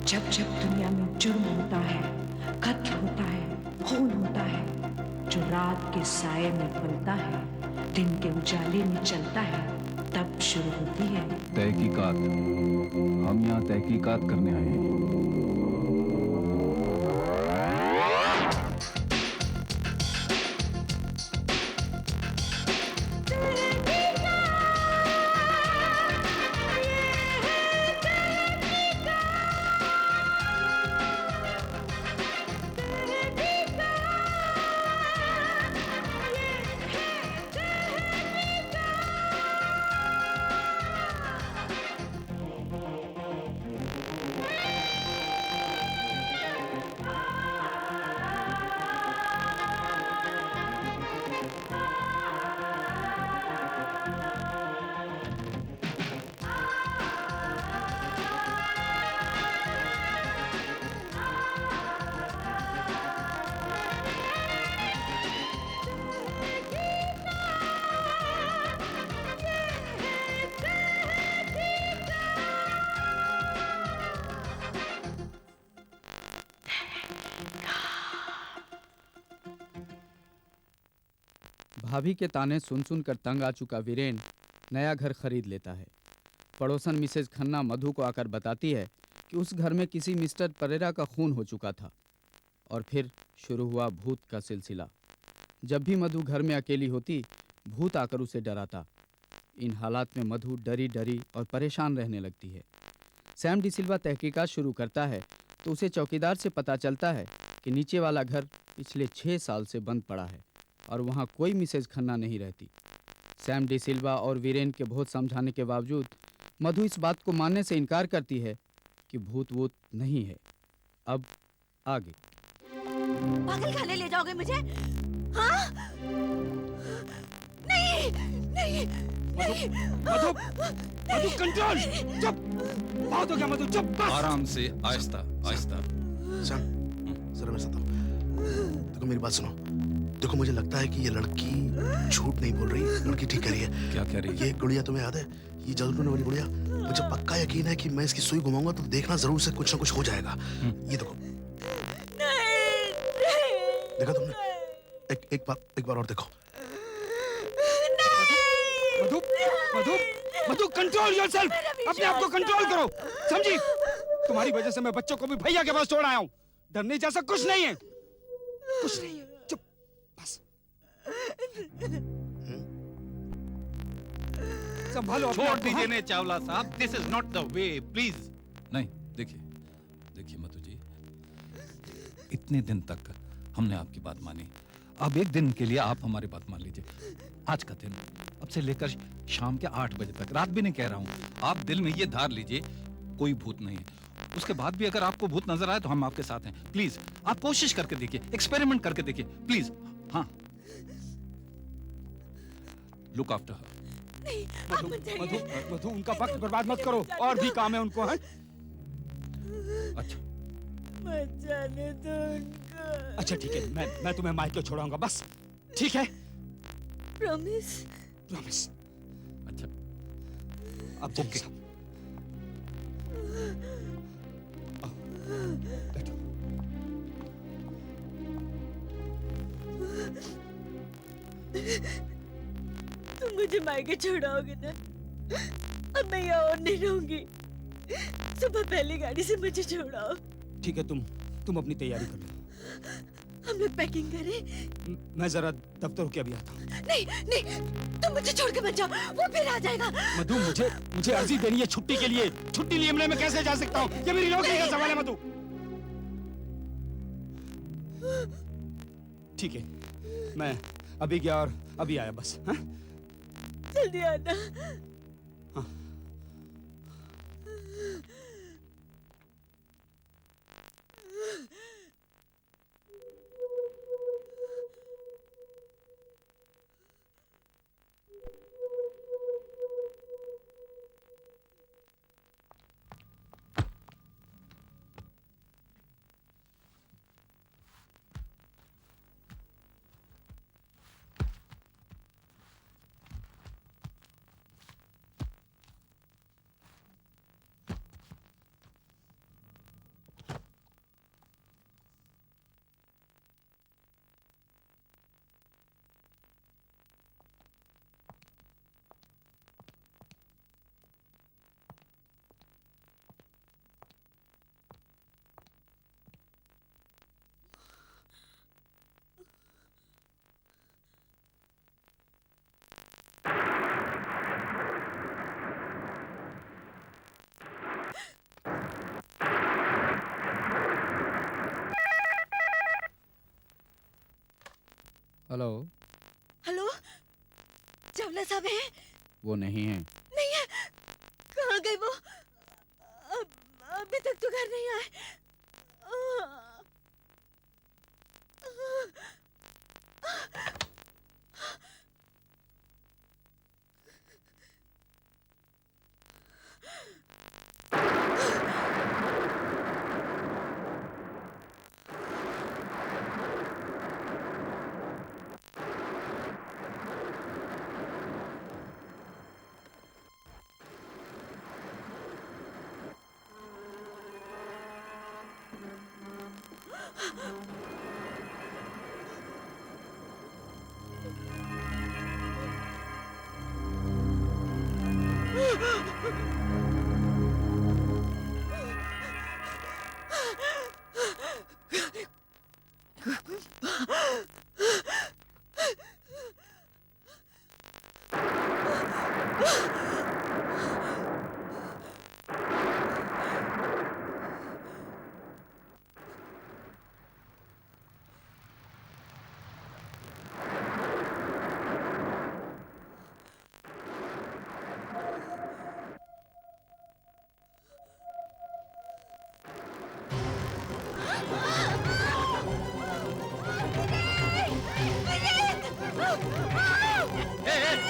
जब जब दुनिया में जुर्म होता है, कत्ल होता है, खून होता है, जो रात के साये में पलता है, दिन के उजाले में चलता है, तब शुरू होती है तहकीकात। हम यहाँ तहकीकात करने आए हैं। भाभी के ताने सुन सुन कर तंग आ चुका वीरेन नया घर खरीद लेता है। पड़ोसन मिसेज खन्ना मधु को आकर बताती है कि उस घर में किसी मिस्टर परेरा का खून हो चुका था। और फिर शुरू हुआ भूत का सिलसिला। जब भी मधु घर में अकेली होती, भूत आकर उसे डराता। इन हालात में मधु डरी डरी और परेशान रहने लगती है। सैम डिसिल्वा तहकीकात शुरू करता है तो उसे चौकीदार से पता चलता है कि नीचे वाला घर पिछले 6 साल से बंद पड़ा है और वहाँ कोई मिसेज खन्ना नहीं रहती। सैम डिसिल्वा और वीरेन के बहुत समझाने के बावजूद मधु इस बात को मानने से इनकार करती है कि भूत वूत नहीं है। अब आगे। पागल खाने ले जाओगे मुझे? हाँ? नहीं, नहीं, नहीं। मधु, मधु कंट्रोल! चुप! बहुत हो गया मधु, चुप बस! आराम से, आहिस्ता, आहिस्ता। सैम, जरा मेरे साथ आओ। देखो मेरी बात सुनो। देखो मुझे लगता है कि ये लड़की झूठ नहीं बोल रही, लड़की ठीक कह रही है। क्या कह रही है? ये गुड़िया तुम्हें याद है? ये जलूने वाली गुड़िया। मुझे पक्का यकीन है कि मैं इसकी सुई घुमाऊंगा तो देखना जरूर से कुछ ना कुछ हो जाएगा। ये देखो। देखा तुमने? एक बार और देखो। मधु, मधु, मधु कंट्रोल योरसेल्फ! अपने आप को कंट्रोल करो, समझी? तुम्हारी वजह से मैं बच्चों को भी भैया के पास छोड़ आया हूँ। डरने जैसा कुछ नहीं है, कुछ नहीं है। चुप, बस। संभालो। छोड़ दीजिए ने चावला साहब, this is not the way, please. नहीं, देखिए, देखिए मधु जी, इतने दिन तक हमने आपकी बात मानी। अब एक दिन के लिए आप हमारी बात मान लीजिए। आज का दिन, अब से लेकर शाम के 8 बजे तक, रात भी नहीं कह रहा हूँ, आप दिल में ये धार लीजिए कोई भूत नहीं है। उसके बाद भी अगर आपको भूत नजर आए तो हम आपके साथ हैं। प्लीज आप कोशिश करके देखिए, एक्सपेरिमेंट करके देखिए, प्लीज। हाँ, लुक आफ्टर हर। नहीं, मधु, मधु, मधु, उनका वक्त बर्बाद मत करो, और भी काम है उनको, है? अच्छा, मत जाने दो उनको। अच्छा ठीक है, मैं तुम्हें मायके छोड़ाऊंगा, बस। ठीक है? प्रॉमिस? प्रॉमिस। अच्छा, अब जाइए साहब। आओ, बैठो। तुम मुझे मायके छोड़ाओगे ना? अब मैं यहाँ और नहीं रहूंगी। सुबह पहली गाड़ी से मुझे छोड़ाओ। ठीक है, तुम अपनी तैयारी कर लो। हम लोग पैकिंग करें? मैं जरा दफ्तर होके अभी आता हूँ। नहीं, नहीं, तुम मुझे छोड़ के मत जाओ, वो फिर आ जाएगा। मधु, मुझे अर्जी देनी है छुट्टी के लिए। छुट्टी लिए मैं कैसे जा सकता हूँ? ये मेरी नौकरी का सवाल है मधु। ठीक है, मैं अभी गया और अभी आया, बस। हाँ? जल्दी आना। हाँ। हेलो। हेलो, चावला साहब हैं? वो नहीं है। नहीं है? कहाँ गए वो? अभी तक तो घर नहीं आए।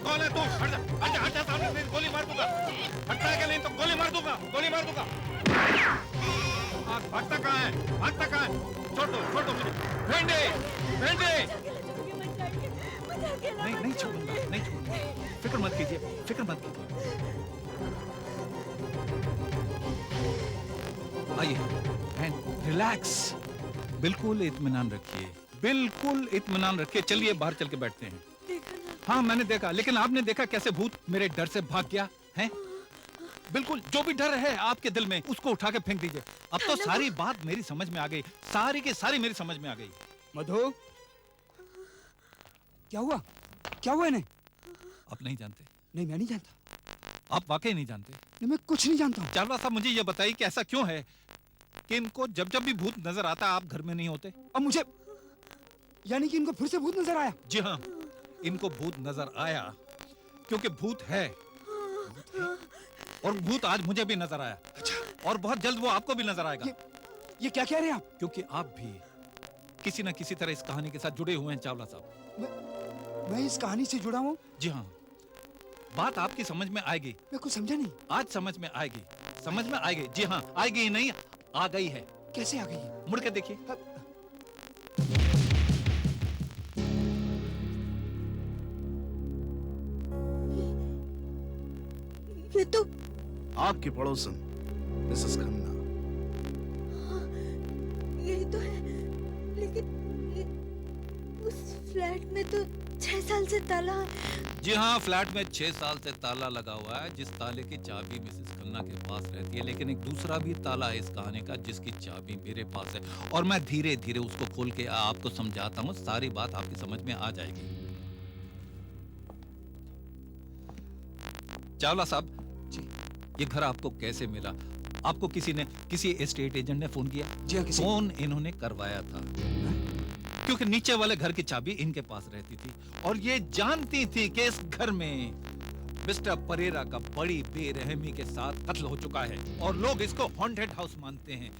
कौन है तू? हट जा, हट जा, हट जा सामने से, गोली मार दूंगा। हटता है कि नहीं तो गोली मार दूंगा, गोली मार दूंगा। भागता कहाँ है? भागता कहाँ है? छोड़ दो मुझे। भेंडे, भेंडे। नहीं छोड़ूंगा, नहीं छोड़ूंगा। फिक्र मत कीजिए, फिक्र मत कीजिए। आइए, बहन, रिलैक्स। बिल्कुल इत्मीनान रखिए, बिल्कुल इत्मीनान रखिए। चलिए बाहर चल के बैठते हैं। हाँ मैंने देखा, लेकिन आपने देखा कैसे भूत मेरे डर से भाग गया है? बिल्कुल, जो भी डर है आपके दिल में उसको उठा के फेंक दीजिए। अब तो सारी बात मेरी समझ में आ गई, सारी की सारी मेरी समझ में आ गई। मधु, क्या हुआ? क्या हुआ इन्हें? आप नहीं जानते? नहीं, मैं नहीं जानता। आप वाकई नहीं जानते? नहीं, मैं कुछ नहीं जानता हूँ। चावला साहब, मुझे ये बताइए कि ऐसा क्यों है कि इनको जब जब भी भूत नजर आता आप घर में नहीं होते? अब मुझे, यानी कि इनको फिर से भूत नजर आया? जी हाँ, इनको भूत नजर आया क्योंकि भूत है, और भूत आज मुझे भी नजर आया। अच्छा। और बहुत जल्द वो आपको भी नजर आएगा। ये क्या कह रहे हैं आप? क्योंकि आप भी किसी न किसी तरह इस कहानी के साथ जुड़े हुए हैं चावला साहब। मैं इस कहानी से जुड़ा हूँ? जी हाँ, बात आपकी समझ में आएगी। मैं कुछ समझा नहीं। आज समझ में आएगी, समझ में आएगी। जी हाँ, आएगी ही नहीं, आ गई है। कैसे आ गई है? मुड़ के देखिए। ये तो आपकी पड़ोसन मिसेस खन्ना। यही तो है, लेकिन उस फ्लैट में तो 6 साल से ताला है। जी हाँ, फ्लैट में 6 साल से ताला लगा हुआ है, जिस ताले की चाबी मिसेस खन्ना के पास रहती है। लेकिन एक दूसरा भी ताला है इस कहानी का, जिसकी चाबी मेरे पास है, और मैं धीरे धीरे उसको खोल के आपको समझाता हूँ। सारी बात आपकी समझ में आ जाएगी। चावला साहब जी। ये घर आपको कैसे मिला? आपको किसी एस्टेट एजेंट ने फोन किया? जी हाँ, फोन इन्होंने करवाया था, क्योंकि नीचे वाले घर की चाबी इनके पास रहती थी, और ये जानती थी कि इस घर में मिस्टर परेरा का बड़ी बेरहमी के साथ कत्ल हो चुका है, और लोग इसको हॉन्टेड हाउस मानते हैं।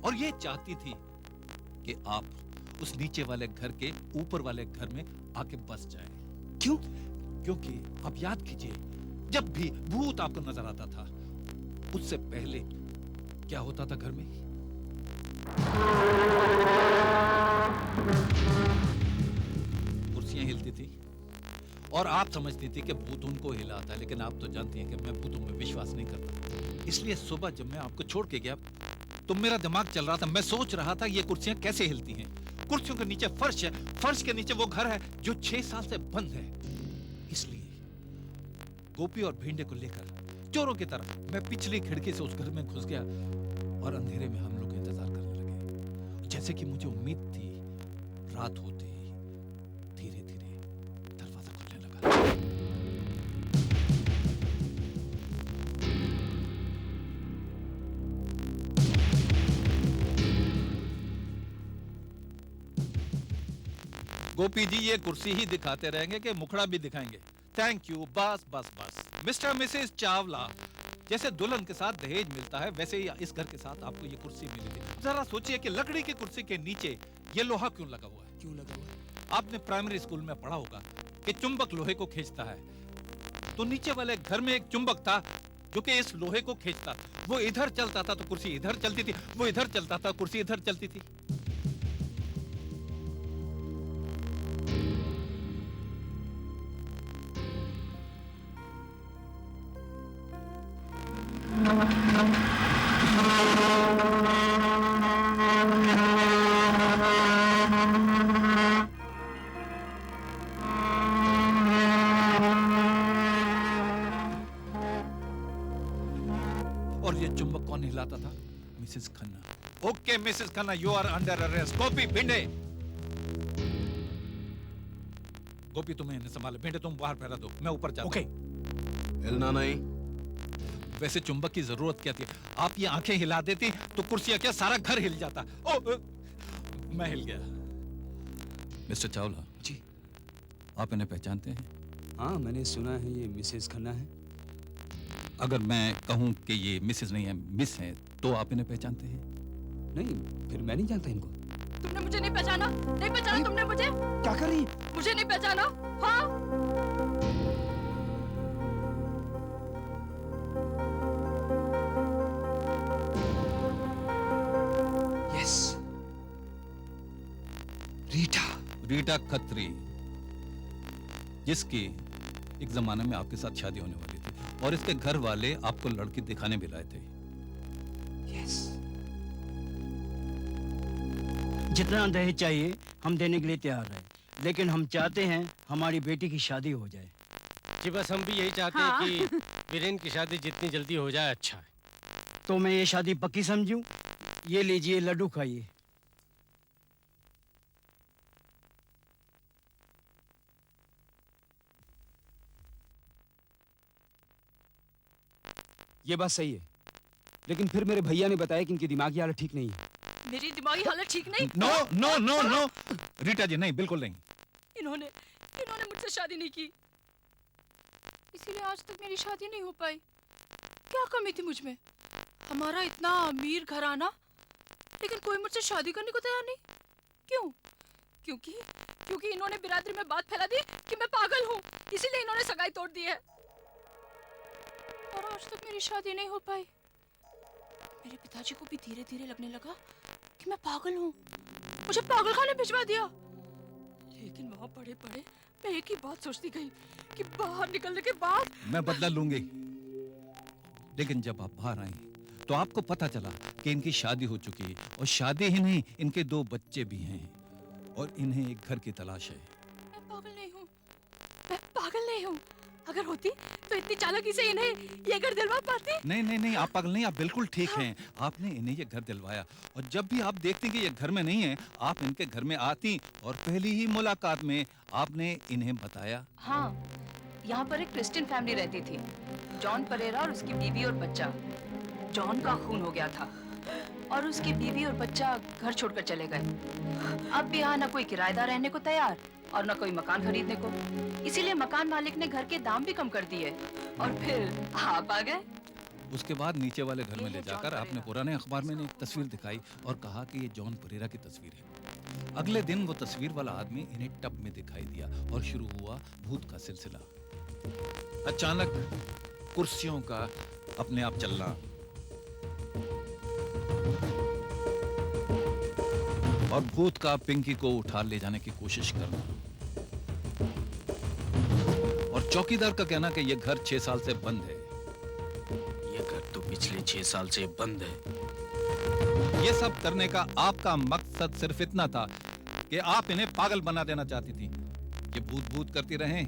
और ये चाहती थी कि आप उस नीचे वाले घर के ऊपर वाले घर में आके बस जाए। क्यों? क्योंकि आप याद कीजिए, जब भी भूत आपको नजर आता था, उससे पहले क्या होता था घर में? कुर्सियां हिलती थी, और आप समझती थी कि भूत उनको हिलाता है। लेकिन आप तो जानती हैं कि मैं भूतों में विश्वास नहीं करता। इसलिए सुबह जब मैं आपको छोड़ के गया तो मेरा दिमाग चल रहा था, मैं सोच रहा था ये कुर्सियां कैसे हिलती हैं। कुर्सियों के नीचे फर्श है, फर्श के नीचे वो घर है जो 6 साल से बंद है। इसलिए गोपी और भिंडे को लेकर चोरों की तरह मैं पिछली खिड़की से उस घर में घुस गया, और अंधेरे में हम लोग इंतजार करने लगे। जैसे कि मुझे उम्मीद थी, रात होते ही धीरे धीरे दरवाजा खुलने लगा। गोपी जी ये कुर्सी ही दिखाते रहेंगे कि मुखड़ा भी दिखाएंगे? थैंक यू, बस बस बस। मिस्टर मिसेस चावला, जैसे दुल्हन के साथ दहेज मिलता है वैसे ही इस घर के साथ आपको ये कुर्सी मिली थी। जरा सोचिए कि लकड़ी की कुर्सी के नीचे ये लोहा क्यों लगा हुआ है? क्यों लगा हुआ है? आपने प्राइमरी स्कूल में पढ़ा होगा कि चुंबक लोहे को खींचता है, तो नीचे वाले घर में एक चुंबक था जो कि इस लोहे को खींचता। वो इधर चलता था तो कुर्सी इधर चलती थी, वो इधर चलता था कुर्सी इधर चलती थी। और ये चुंबक कौन हिलाता था? Mrs Khanna. Okay Mrs Khanna, you are under arrest. Gopi, Bhinde, Gopi तुम्हें इन्हें संभालो। भिंडे तुम बाहर फहरा दो, मैं ऊपर जाता ओके। हिलना नहीं। वैसे चुंबक की जरूरत क्या थी? आप ये आंखें हिला देती तो कुर्सियां क्या सारा घर हिल जाता। मैं हिल गया। मिस्टर चावला जी। आप इन्हें पहचानते हैं? हाँ, मैंने सुना है ये मिसेस खन्ना है। अगर मैं कहूं कि ये मिसेस नहीं है मिस है तो आप इन्हें पहचानते हैं? नहीं, फिर मैं नहीं जानता इनको। तुमने मुझे नहीं पहचाना? नहीं पहचाना तुमने मुझे? क्या कर रही? मुझे नहीं पहचाना? हाँ? यस, रीटा। रीटा खत्री, जिसकी एक जमाने में आपके साथ शादी होने वाली थी और इसके घर वाले आपको लड़की दिखाने भी लाए थे। यस। जितना दहेज चाहिए हम देने के लिए तैयार हैं, लेकिन हम चाहते हैं हमारी बेटी की शादी हो जाए। जी बस हम भी यही चाहते हैं कि वीरेन की शादी जितनी जल्दी हो जाए अच्छा है। तो मैं ये शादी पक्की समझूं? ये लीजिए, लड्डू खाइए। ये बात सही है, लेकिन फिर मेरे भैया ने बताया कि इनकी दिमागी हालत ठीक नहीं है। मेरी दिमागी हालत ठीक नहीं? No no no no Rita ji, नहीं, बिल्कुल नहीं। इन्होंने इन्होंने मुझसे शादी नहीं की, इसीलिए आज तक मेरी शादी नहीं हो पाई। क्या कमी थी मुझ में? हमारा इतना अमीर घराना, लेकिन कोई मुझसे शादी करने को तैयार नहीं। क्यों? क्योंकि क्योंकि इन्होंने बिरादरी में बात फैला दी कि मैं पागल हूँ, इसीलिए इन्होंने सगाई तोड़ दी है और आज तक मेरी शादी नहीं हो पाई। मेरे पिताजी को भी धीरे धीरे लगने लगा कि मैं पागल हूँ, मुझे पागल खाने भिजवा दिया। लेकिन वहाँ पड़े पड़े मैं एक ही बात सोचती गई कि बाहर निकलने के बाद मैं बदला लूंगी। लेकिन जब आप बाहर आई तो आपको पता चला कि इनकी शादी हो चुकी है और शादी ही नहीं, इनके 2 बच्चे भी हैं और इन्हें एक घर की तलाश है। मैं पागल नहीं हूँ, मैं पागल नहीं हूँ। अगर होती तो इतनी चालाकी से इन्हें ये घर दिलवा पाती। नहीं नहीं नहीं, आप पागल नहीं, आप बिल्कुल ठीक हैं। आपने इन्हें ये घर दिलवाया और जब भी आप देखती कि ये घर में नहीं है, आप इनके घर में आती और पहली ही मुलाकात में आपने इन्हें बताया। हाँ, यहाँ पर एक क्रिश्चियन फैमिली रहती थी, जॉन परेरा और उसकी बीवी और बच्चा। जॉन का खून हो गया था और उसकी बीवी और बच्चा घर छोड़कर चले गए। अब भी यहाँ न कोई किराएदार रहने को तैयार और न कोई मकान खरीदने को, इसीलिए मकान मालिक ने घर के दाम भी कम कर दिए और फिर आप आ गए। उसके बाद नीचे वाले घर में ले जाकर आपने पुराने अखबार में एक तस्वीर दिखाई और कहा कि ये जॉन परेरा की तस्वीर है। अगले दिन वो तस्वीर वाला आदमी इन्हें टब में दिखाई दिया और शुरू हुआ भूत का सिलसिला। अचानक कुर्सियों का अपने आप चलना और भूत का पिंकी को उठा ले जाने की कोशिश करना और चौकीदार का कहना कि यह घर 6 साल से बंद है। ये घर तो पिछले 6 साल से बंद है। ये सब करने का आपका मकसद सिर्फ इतना था कि आप इन्हें पागल बना देना चाहती थी। ये भूत भूत करती रहें,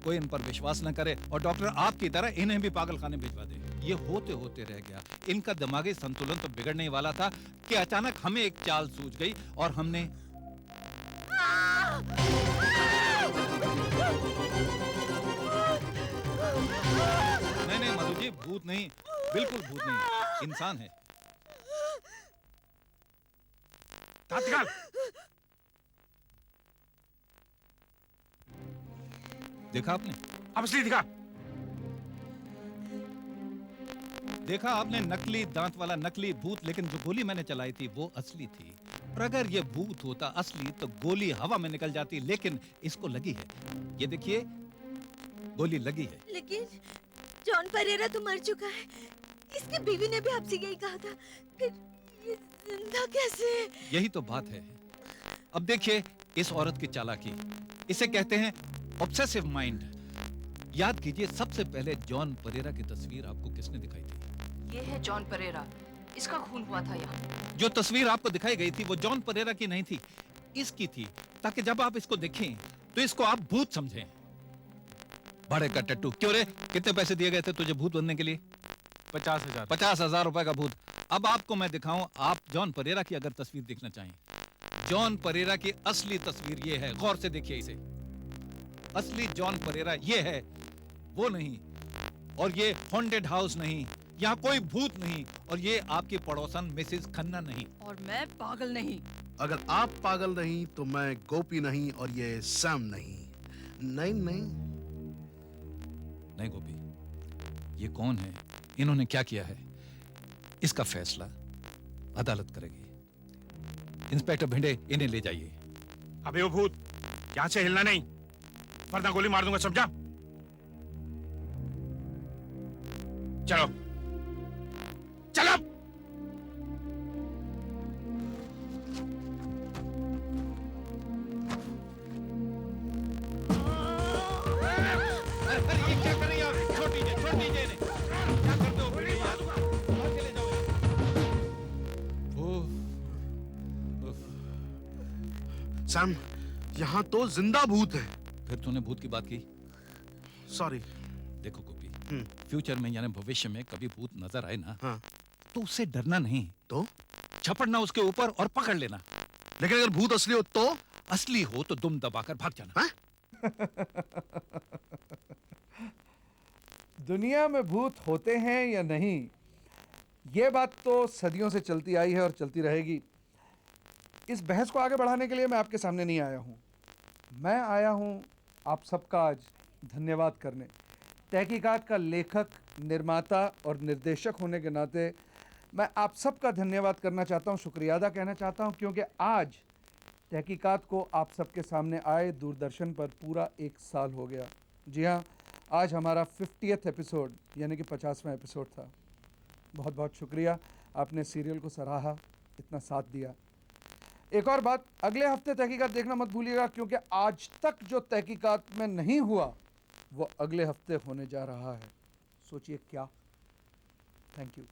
कोई इन पर विश्वास न करे और डॉक्टर आपकी तरह इन्हें भी पागल खाने भिजवा दे। ये होते होते रह गया। इनका दिमागी संतुलन तो बिगड़ने ही वाला था कि अचानक हमें एक चाल सूझ गई और हमने नहीं नहीं मधु जी, भूत नहीं, बिल्कुल भूत नहीं, इंसान है। तात्काल देखा आपने? अब असली दिखा। देखा आपने, नकली दांत वाला नकली भूत, लेकिन जो गोली मैंने चलाई थी वो असली थी। और अगर ये भूत होता असली तो गोली हवा में निकल जाती, लेकिन इसको लगी है। ये देखिए, गोली लगी है। लेकिन जॉन परेरा तो मर चुका है। इसकी बीवी ने भी आपसे यही कहा था, फिर ये जिंदा कैसे? यही तो बात है। अब देखिए इस औरत की चालाकी, इसे कहते हैं ऑब्सेसिव माइंड। याद कीजिए, सबसे पहले जॉन परेरा की तस्वीर आपको किसने दिखाई थी? ये है जॉन परेरा, इसका खून हुआ था यहाँ। जो तस्वीर आपको दिखाई गई थी वो जॉन परेरा की नहीं थी, इसकी थी, ताकि जब आप इसको देखें तो इसको आप भूत समझें। बड़े का टट्टू, क्यों रे, कितने पैसे दिए गए थे तुझे भूत बनने के लिए? 50,000। 50,000 रुपए का भूत। अब आपको मैं दिखाऊं, आप जॉन परेरा की अगर तस्वीर देखना चाहें, जॉन परेरा की असली तस्वीर ये है, गौर से देखिए इसे। असली जॉन परेरा ये है, वो नहीं। और ये हॉन्टेड हाउस नहीं, यहाँ कोई भूत नहीं, और ये आपकी पड़ोसन मिसेस खन्ना नहीं। और मैं पागल नहीं। अगर आप पागल नहीं तो मैं गोपी नहीं, और ये सैम नहीं। नहीं नहीं नहीं गोपी, ये कौन है, इन्होंने क्या किया है, इसका फैसला अदालत करेगी। इंस्पेक्टर भिंडे, इन्हें ले जाइए। अबे वो भूत, यहाँ से हिलना नहीं, वरना गोली मार दूंगा, समझा? चलो चलो। अरे ये क्या कर रही है आप? छोड़ दीजिए इन्हें। क्या करते हो भिंडे यार? मार के ले जाओ इन्हें। सैम, यहाँ तो जिंदा भूत है। फिर तूने भूत की बात की? सॉरी। देखो गोपी, फ्यूचर में यानी भविष्य में कभी भूत नजर आए ना, हाँ। तो उससे डरना नहीं, तो झपटना उसके ऊपर और पकड़ लेना। लेकिन अगर भूत असली हो तो? असली हो तो दुम दबाकर भाग जाना। हाँ? दुनिया में भूत होते हैं या नहीं, ये बात तो सदियों से चलती आई है और चलती रहेगी। इस बहस को आगे बढ़ाने के लिए मैं आपके सामने नहीं आया हूँ। मैं आया हूँ आप सबका आज धन्यवाद करने। तहकीकात का लेखक, निर्माता और निर्देशक होने के नाते मैं आप सबका धन्यवाद करना चाहता हूँ, शुक्रिया अदा कहना चाहता हूँ, क्योंकि आज तहकीकात को आप सबके सामने आए दूरदर्शन पर पूरा 1 साल हो गया। जी हाँ, आज हमारा 50th एपिसोड यानी कि 50वां एपिसोड था। बहुत बहुत शुक्रिया, आपने सीरियल को सराहा, इतना साथ दिया। एक और बात, अगले हफ्ते तहकीकात देखना मत भूलिएगा, क्योंकि आज तक जो तहकीकात में नहीं हुआ वो अगले हफ्ते होने जा रहा है। सोचिए क्या। Thank you.